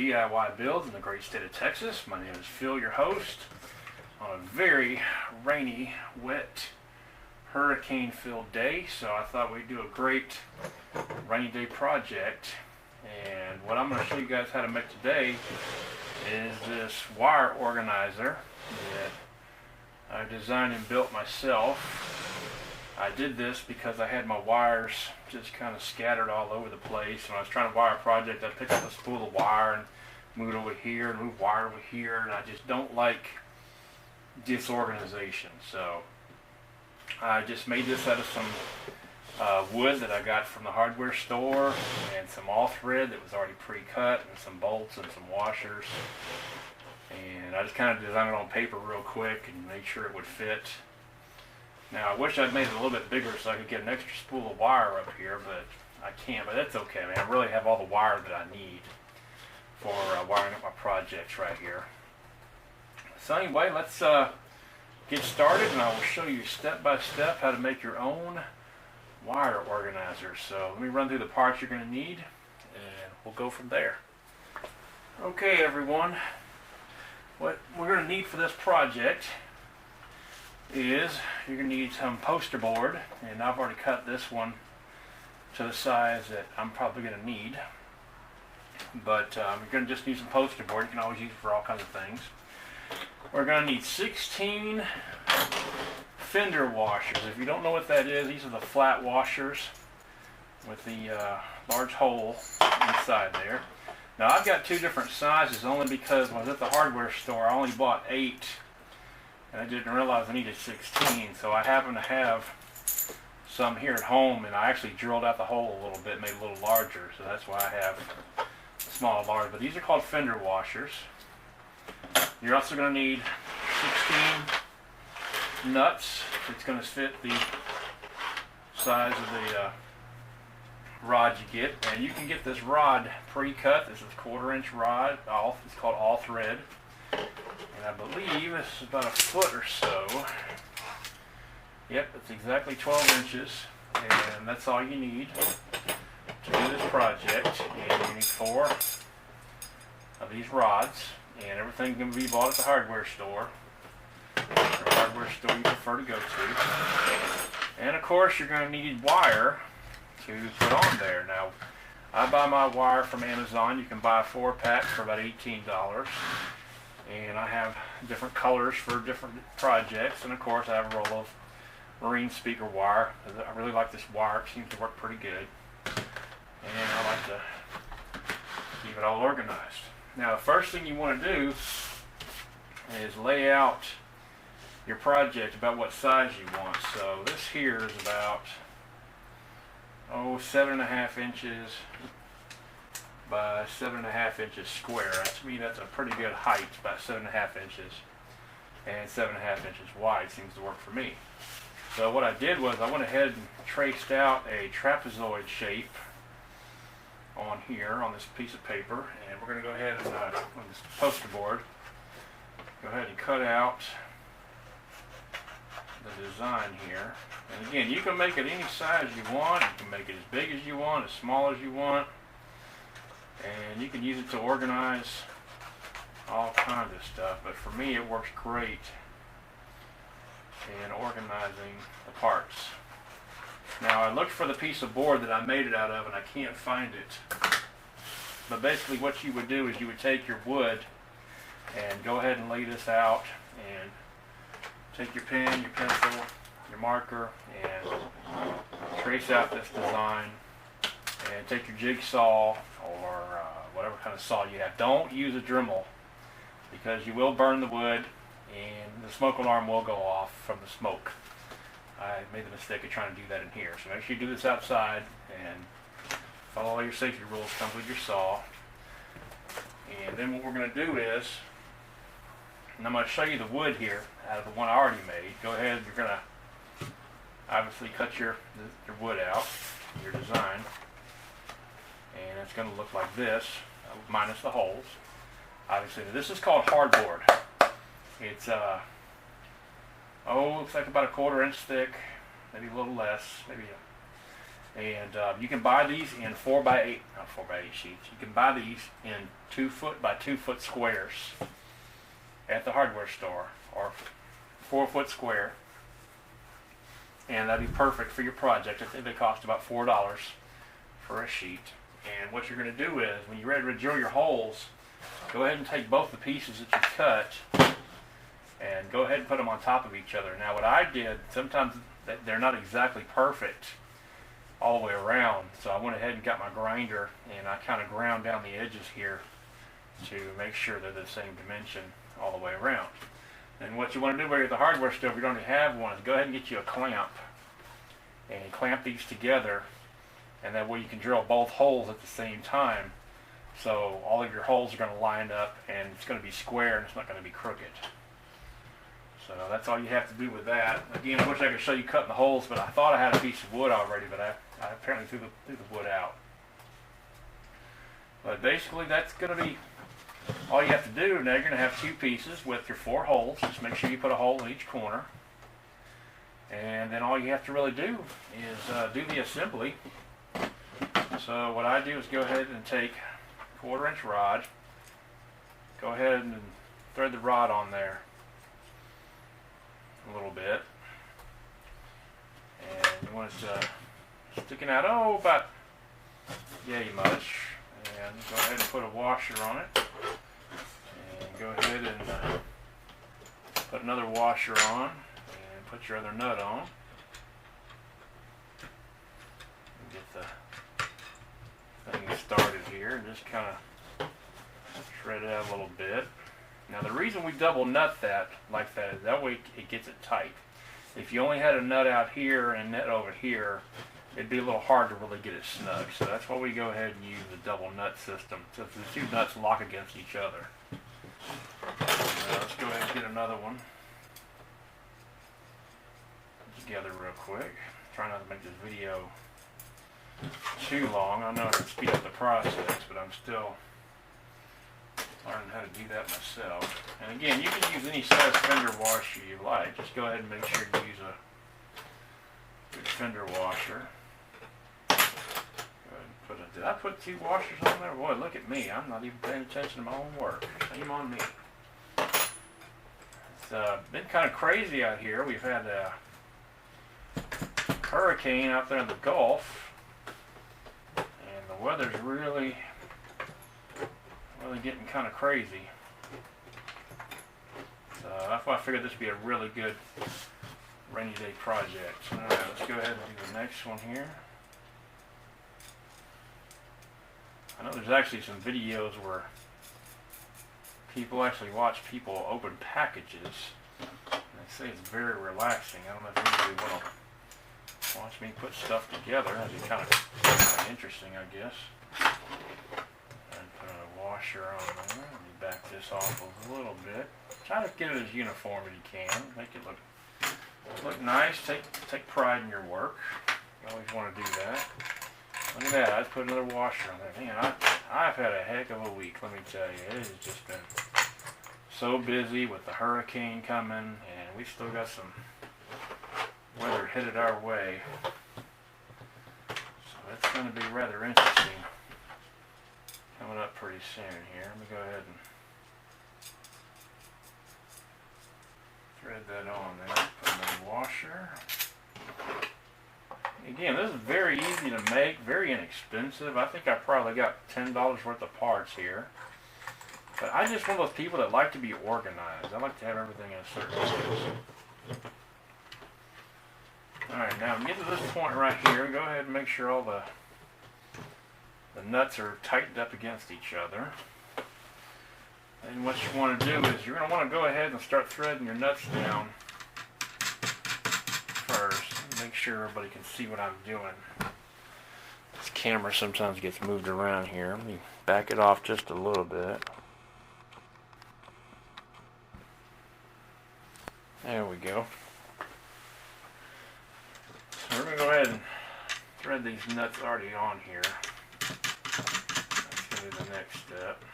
DIY Builds in the great state of Texas. My name is Phil, your host, on a very rainy, wet, hurricane-filled day. So I thought we'd do a great rainy day project. And what I'm going to show you guys how to make today is this wire organizer that I designed and built myself. I did this because I had my wires just kind of scattered all over the place. When I was trying to wire a project, I picked up a spool of wire and moved over here and moved wire over here, and I just don't like disorganization. So I just made this out of some wood that I got from the hardware store, and some all thread that was already pre-cut, and some bolts and some washers. And I just kind of designed it on paper real quick and made sure it would fit. Now I wish I'd made it a little bit bigger so I could get an extra spool of wire up here, but I can't. But that's okay, man. I really have all the wire that I need for wiring up my projects right here. So anyway, let's get started, and I will show you step by step how to make your own wire organizer. So let me run through the parts you're going to need, and we'll go from there. Okay, everyone. What we're going to need for this project is you're going to need some poster board, and I've already cut this one to the size that I'm probably going to need. But you're going to just need some poster board. You can always use it for all kinds of things. We're going to need 16 fender washers. If you don't know what that is, these are the flat washers with the large hole inside there. Now I've got two different sizes only because when I was at the hardware store I only bought 8 and I didn't realize I needed 16, so I happen to have some here at home, and I actually drilled out the hole a little bit, made it a little larger, so that's why I have small and large. But these are called fender washers. You're also going to need 16 nuts. It's going to fit the size of the rod you get, and you can get this rod pre-cut. This is a 1/4-inch rod. It's called all thread. And I believe this is about a foot or so. Yep, it's exactly 12 inches, and that's all you need to do this project. And you need 4 of these rods, and everything can be bought at the hardware store, or hardware store you prefer to go to. And of course, you're going to need wire to put on there. Now, I buy my wire from Amazon. You can buy a 4-pack for about $18. And I have different colors for different projects, and of course I have a roll of marine speaker wire. I really like this wire. It seems to work pretty good, and I like to keep it all organized. Now the first thing you want to do is lay out your project about what size you want. So this here is about 7.5 inches by 7.5 inches square. To me, that's a pretty good height, about 7.5 inches, and 7.5 inches wide seems to work for me. So what I did was I went ahead and traced out a trapezoid shape on here on this piece of paper, and we're going to go ahead and on this poster board, go ahead and cut out the design here. And again, you can make it any size you want. You can make it as big as you want, as small as you want. And you can use it to organize all kinds of stuff, but for me it works great in organizing the parts. Now I looked for the piece of board that I made it out of, and I can't find it. But basically what you would do is you would take your wood and go ahead and lay this out, and take your pen, your pencil, your marker, and trace out this design. And take your jigsaw or whatever kind of saw you have. Don't use a Dremel, because you will burn the wood and the smoke alarm will go off from the smoke. I made the mistake of trying to do that in here. So make sure you do this outside and follow all your safety rules. Comes with your saw. And then what we're going to do is, and I'm going to show you the wood here out of the one I already made. Go ahead, you're going to obviously cut your wood out, your design. And it's going to look like this, minus the holes. Obviously, this is called hardboard. It's looks like about a 1/4 inch thick, maybe a little less, maybe And you can buy these in 4x8, not 4x8 sheets. You can buy these in 2-foot by 2-foot squares at the hardware store, or 4-foot square. And that'd be perfect for your project. I think they cost about $4 for a sheet. And what you're going to do is, when you're ready to drill your holes, go ahead and take both the pieces that you cut and go ahead and put them on top of each other. Now what I did, sometimes they're not exactly perfect all the way around, so I went ahead and got my grinder and I kind of ground down the edges here to make sure they're the same dimension all the way around. And what you want to do when you're at the hardware store, if you don't have one, is go ahead and get you a clamp and clamp these together, and that way you can drill both holes at the same time. So all of your holes are going to line up and it's going to be square and it's not going to be crooked. So that's all you have to do with that. Again, I wish I could show you cutting the holes, but I thought I had a piece of wood already, but I apparently threw the wood out. But basically that's going to be all you have to do. Now you're going to have 2 pieces with your 4 holes. Just make sure you put a hole in each corner. And then all you have to really do is do the assembly. So what I do is go ahead and take a 1/4-inch rod. Go ahead and thread the rod on there a little bit. And you want it sticking out, about yay much. And go ahead and put a washer on it. And go ahead and put another washer on. And put your other nut on. And get the thing started here. And just kind of shred it out a little bit. Now the reason we double nut that like that is that way it gets it tight. If you only had a nut out here and a nut over here, it'd be a little hard to really get it snug. So that's why we go ahead and use the double nut system, so the 2 nuts lock against each other. Now let's go ahead and get another one together real quick. Try not to make this video too long. I know I can speed up the process, but I'm still learning how to do that myself. And again, you can use any size fender washer you like. Just go ahead and make sure you use a good fender washer. Go ahead and did I put 2 washers on there? Boy, look at me. I'm not even paying attention to my own work. Shame on me. It's been kind of crazy out here. We've had a hurricane out there in the Gulf, and the weather's really getting kind of crazy. So that's why I figured this would be a really good rainy day project. Alright, let's go ahead and do the next one here. I know there's actually some videos where people actually watch people open packages. And they say it's very relaxing. I don't know if anybody want to watch me put stuff together. That'd be kind of interesting, I guess. Put a washer on there. Let me back this off a little bit. Try to get it as uniform as you can. Make it look nice. Take pride in your work. You always want to do that. Look at that. I just put another washer on there. Man, I've had a heck of a week, let me tell you. It has just been so busy with the hurricane coming, and we still got some weather headed our way. So that's going to be rather interesting. Coming up pretty soon here. Let me go ahead and thread that on there. Put another washer. Again, this is very easy to make, very inexpensive. I think I probably got $10 worth of parts here. But I'm just one of those people that like to be organized. I like to have everything in a certain place. Alright, now get to this point right here. Go ahead and make sure all the nuts are tightened up against each other. And what you want to do is you're going to want to go ahead and start threading your nuts down first. Make sure everybody can see what I'm doing. This camera sometimes gets moved around here. Let me back it off just a little bit. There we go. So we're going to go ahead and thread these nuts already on here. That's going to be the next step.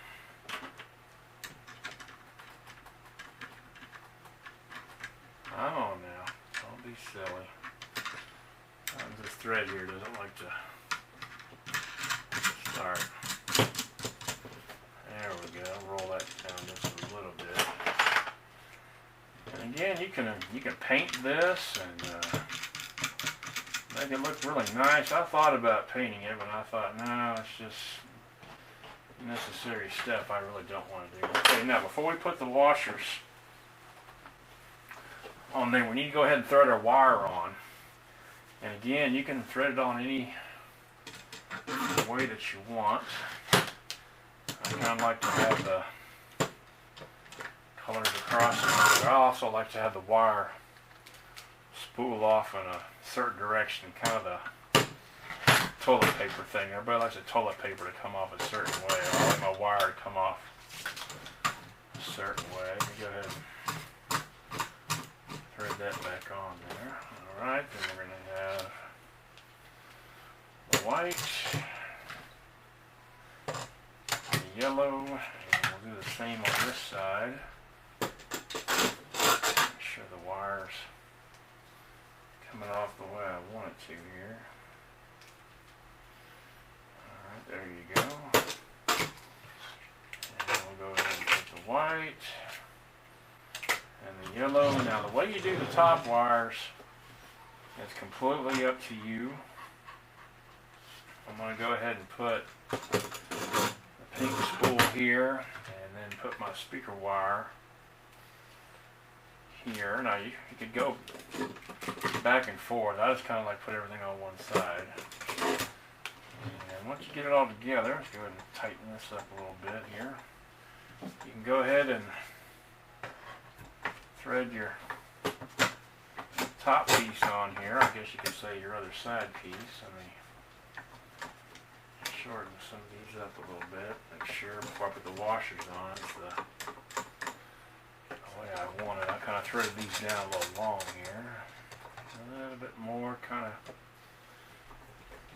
Come on now. Don't be silly. I'm just thread here doesn't like to start. There we go. Roll that down just a little bit. And again, you can paint this and make it look really nice. I thought about painting it, but I thought, no, it's just necessary step I really don't want to do. Okay, now before we put the washers on there, we need to go ahead and thread our wire on. And again, you can thread it on any way that you want. I kind of like to have the colors across it, but I also like to have the wire spool off in a certain direction, kind of the toilet paper thing. Everybody likes the toilet paper to come off a certain way. I like my wire to come off a certain way. Let me go ahead and thread that back on there. Alright, then we're going to have the white, the yellow, and we'll do the same on this side. Make sure the wire's coming off the way I want it to here. Alright, there you go. And we'll go ahead and put the white and the yellow. Now the way you do the top wires is completely up to you. I'm going to go ahead and put the pink spool here and then put my speaker wire here. Now you could go back and forth. I just kind of like put everything on one side. And once you get it all together, let's go ahead and tighten this up a little bit here. You can go ahead and thread your top piece on here. I guess you could say your other side piece. Let me shorten some of these up a little bit. Make sure before I put the washers on, it's the way I want it. I kind of threaded these down a little long here. A little bit more, kind of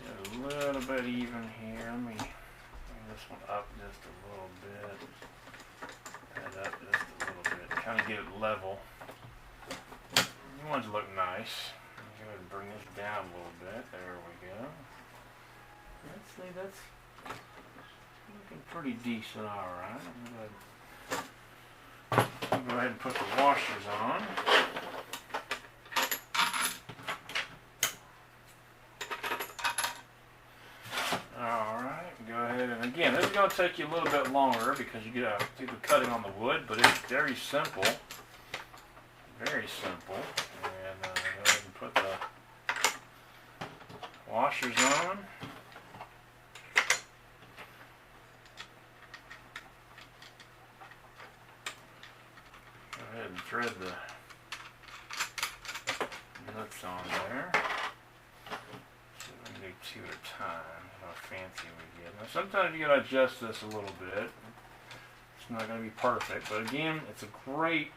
get a little bit even here. Let me bring this one up just a little bit. And up just a little bit. Kind of get it level. You want it to look nice. Go ahead and bring this down a little bit. There we go. Let's see, that's looking pretty decent, alright. I'll go ahead and put the washers on. Alright, go ahead and again, this is going to take you a little bit longer because you got to do the cutting on the wood, but it's very simple. Very simple. And go ahead and put the washers on. Go ahead and thread the nuts on there. So we can do two at a time. How fancy we get. Now sometimes you gotta adjust this a little bit. It's not going to be perfect, but again, it's a great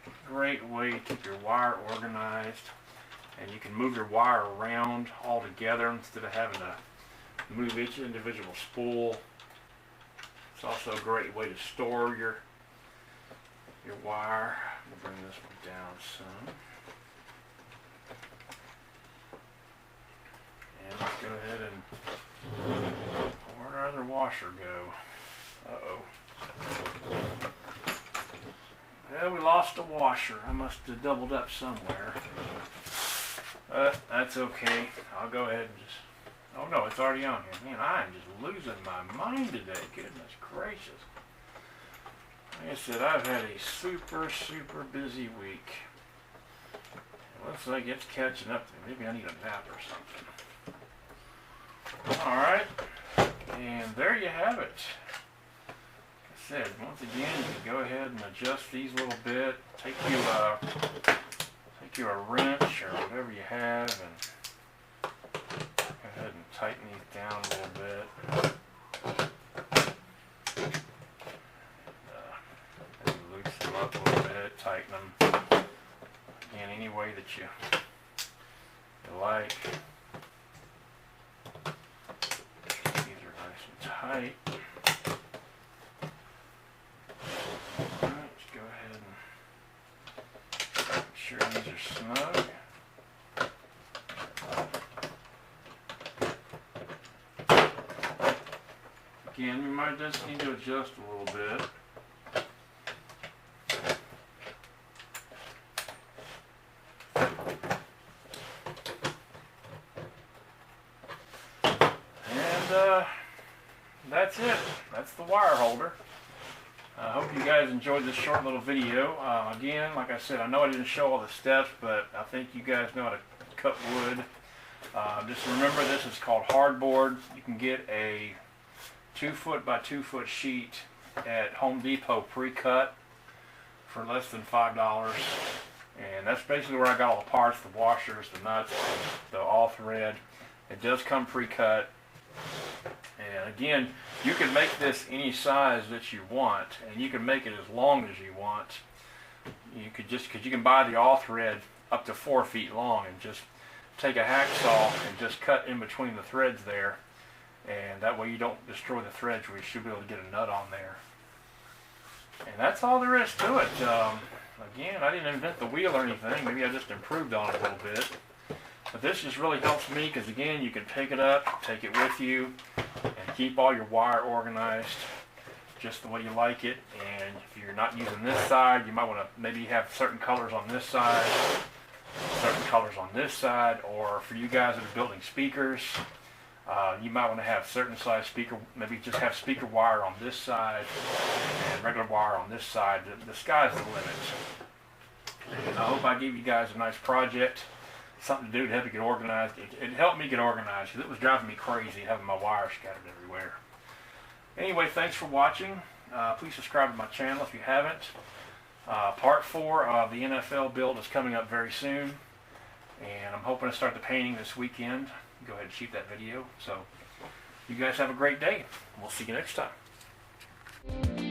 way to keep your wire organized, and you can move your wire around all together instead of having to move each individual spool. It's also a great way to store your wire. We'll bring this one down some. And let's go ahead and where'd our other washer go? Uh-oh. Well, we lost a washer. I must have doubled up somewhere. That's okay. I'll go ahead and just... Oh no, it's already on here. Man, I'm just losing my mind today. Goodness gracious. Like I said, I've had a super busy week. It looks like it's catching up to me. Maybe I need a nap or something. Alright. And there you have it. Said, once again, you can go ahead and adjust these a little bit. Take you a wrench or whatever you have, and go ahead and tighten these down a little bit. And loosen them up a little bit, tighten them. Again, any way that you like. These are nice and tight. Sure these are snug. Again, you might just need to adjust a little bit. And that's it. That's the wire holder. I hope you guys enjoyed this short little video. Again, like I said, I know I didn't show all the steps, but I think you guys know how to cut wood. Just remember, this is called hardboard. You can get a 2-foot by 2-foot sheet at Home Depot pre-cut for less than $5. And that's basically where I got all the parts, the washers, the nuts, the all thread. It does come pre-cut. And again, you can make this any size that you want, and you can make it as long as you want. You could just, because you can buy the all thread up to 4 feet long, and just take a hacksaw and just cut in between the threads there, and that way you don't destroy the threads, where you should be able to get a nut on there. And that's all there is to it. Again, I didn't invent the wheel or anything. Maybe I just improved on it a little bit. But this just really helps me, because again, you can pick it up, take it with you, and keep all your wire organized just the way you like it. And if you're not using this side, you might want to maybe have certain colors on this side, certain colors on this side, or for you guys that are building speakers, you might want to have certain size speaker, maybe just have speaker wire on this side and regular wire on this side. The sky's the limit. And I hope I gave you guys a nice project, something to do to help you get organized. It helped me get organized, because it was driving me crazy having my wires scattered everywhere. Anyway, thanks for watching. Please subscribe to my channel if you haven't. Part 4 of the NFL build is coming up very soon, and I'm hoping to start the painting this weekend. Go ahead and shoot that video. So you guys have a great day. We'll see you next time.